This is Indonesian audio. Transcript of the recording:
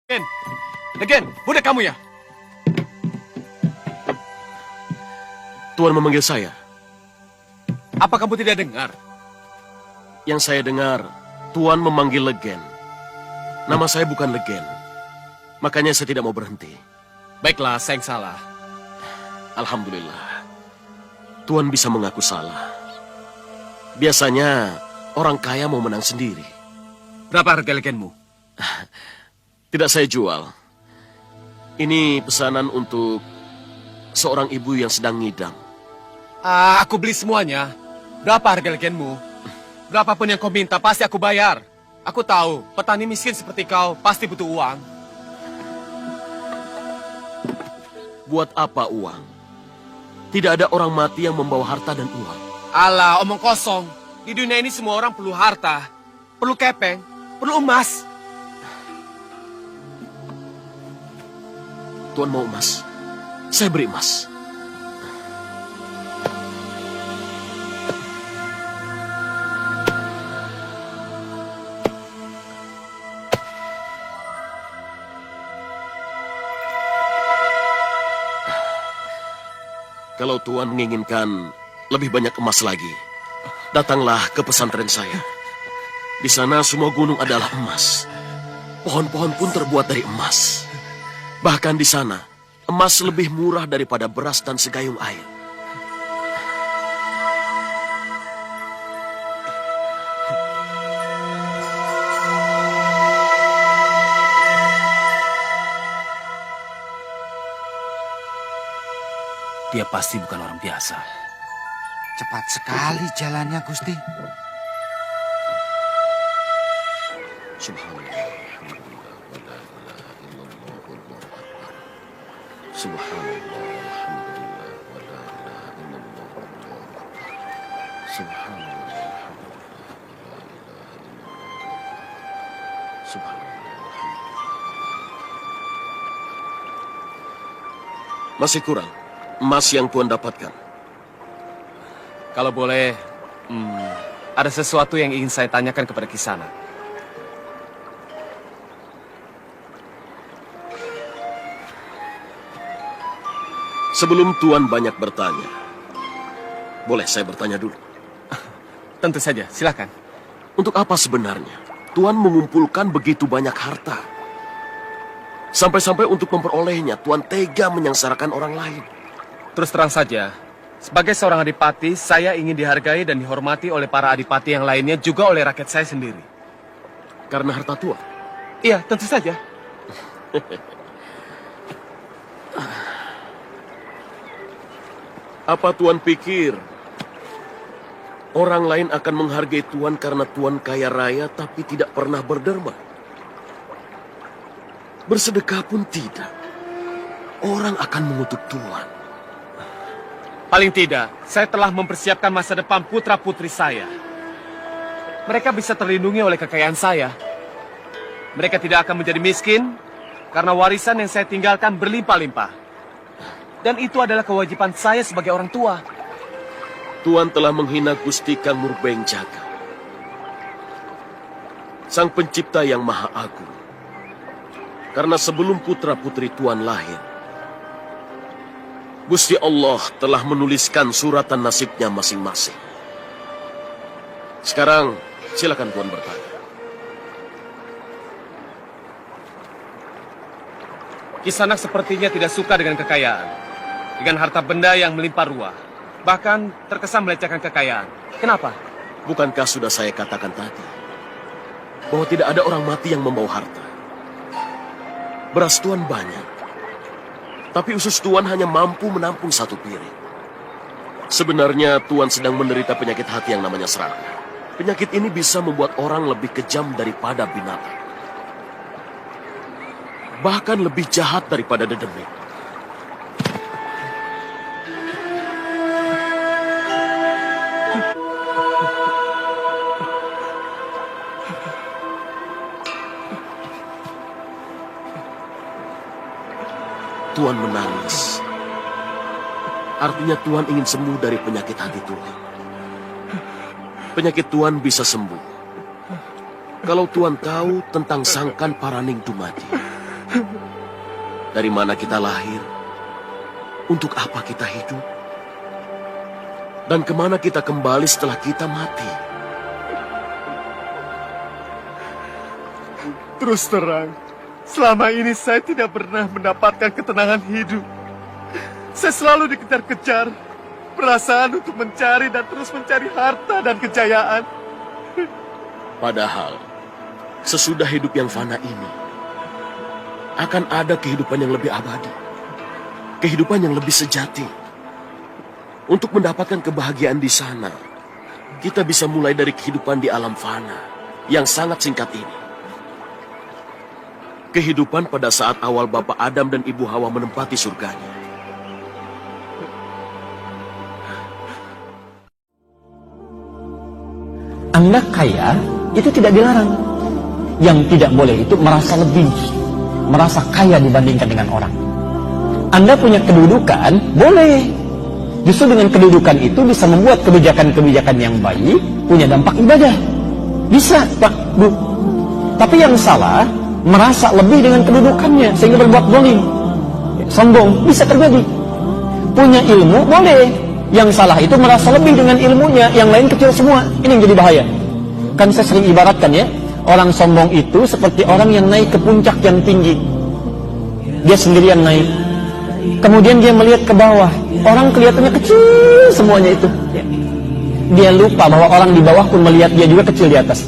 Legen, Legen, budak kamu ya? Tuan memanggil saya. Apa kamu tidak dengar? Yang saya dengar, Tuan memanggil Legen. Nama saya bukan Legen. Makanya saya tidak mau berhenti. Baiklah, saya yang salah. Alhamdulillah. Tuan bisa mengaku salah. Biasanya orang kaya mau menang sendiri. Berapa harga legenmu? Tidak saya jual. Ini pesanan untuk seorang ibu yang sedang ngidam. Aku beli semuanya. Berapa harga legenmu? Berapapun yang kau minta, pasti aku bayar. Aku tahu, petani miskin seperti kau pasti butuh uang. Buat apa uang? Tidak ada orang mati yang membawa harta dan uang. Alah, omong kosong. Di dunia ini semua orang perlu harta, perlu kepeng, perlu emas. Tuan mau emas? Saya beri emas. Kalau Tuan menginginkan lebih banyak emas lagi, datanglah ke pesantren saya. Di sana semua gunung adalah emas. Pohon-pohon pun terbuat dari emas. Bahkan di sana, emas lebih murah daripada beras dan segayung air. Dia pasti bukan orang biasa. Cepat sekali jalannya, Gusti. Subhanallah. Subhanallah. Masih kurang emas yang Tuan dapatkan. Kalau boleh, ada sesuatu yang ingin saya tanyakan kepada Kisana. Sebelum Tuan banyak bertanya, boleh saya bertanya dulu? Tentu saja, silakan. Untuk apa sebenarnya Tuan mengumpulkan begitu banyak harta? Sampai-sampai untuk memperolehnya, Tuan tega menyengsarakan orang lain. Terus terang saja, sebagai seorang adipati, saya ingin dihargai dan dihormati oleh para adipati yang lainnya, juga oleh rakyat saya sendiri. Karena harta Tuan? Iya, tentu saja. Apa Tuan pikir orang lain akan menghargai Tuan karena Tuan kaya raya tapi tidak pernah berderma? Bersedekah pun tidak. Orang akan mengutuk Tuan. Paling tidak, saya telah mempersiapkan masa depan putra-putri saya. Mereka bisa terlindungi oleh kekayaan saya. Mereka tidak akan menjadi miskin karena warisan yang saya tinggalkan berlimpah-limpah. Dan itu adalah kewajiban saya sebagai orang tua. Tuan telah menghina Gusti Kang Murbeng Jaga, Sang Pencipta yang Maha Agung. Karena sebelum putra-putri Tuan lahir, Gusti Allah telah menuliskan suratan nasibnya masing-masing. Sekarang, silakan Tuan bertanya. Kisanak sepertinya tidak suka dengan kekayaan, dengan harta benda yang melimpah ruah. Bahkan terkesan melecehkan kekayaan. Kenapa? Bukankah sudah saya katakan tadi bahwa tidak ada orang mati yang membawa harta? Beras Tuan banyak, tapi usus Tuan hanya mampu menampung satu piring. Sebenarnya Tuan sedang menderita penyakit hati yang namanya serakah. Penyakit ini bisa membuat orang lebih kejam daripada binatang. Bahkan lebih jahat daripada dedemit. Tuan menangis. Artinya Tuan ingin sembuh dari penyakit hati Tuan. Penyakit Tuan bisa sembuh kalau Tuan tahu tentang Sangkan Paraning Dumadi. Dari mana kita lahir? Untuk apa kita hidup? Dan kemana kita kembali setelah kita mati? Terus terang, selama ini saya tidak pernah mendapatkan ketenangan hidup. Saya selalu dikejar-kejar, perasaan untuk mencari dan terus mencari harta dan kejayaan. Padahal, sesudah hidup yang fana ini, akan ada kehidupan yang lebih abadi. Kehidupan yang lebih sejati. Untuk mendapatkan kebahagiaan di sana, kita bisa mulai dari kehidupan di alam fana yang sangat singkat ini. Kehidupan pada saat awal Bapak Adam dan Ibu Hawa menempati surganya. Anda kaya, itu tidak dilarang. Yang tidak boleh itu merasa lebih, merasa kaya dibandingkan dengan orang. Anda punya kedudukan, boleh. Justru dengan kedudukan itu bisa membuat kebijakan-kebijakan yang baik, punya dampak ibadah. Bisa, Pak, Bu. Tapi yang salah, merasa lebih dengan kedudukannya, sehingga berbuat zalim. Sombong, bisa terjadi. Punya ilmu, boleh. Yang salah itu merasa lebih dengan ilmunya, yang lain kecil semua. Ini yang jadi bahaya. Kan saya sering ibaratkan ya, orang sombong itu seperti orang yang naik ke puncak yang tinggi. Dia sendirian naik. Kemudian dia melihat ke bawah. Orang kelihatannya kecil semuanya itu. Dia lupa bahwa orang di bawah pun melihat dia juga kecil di atas.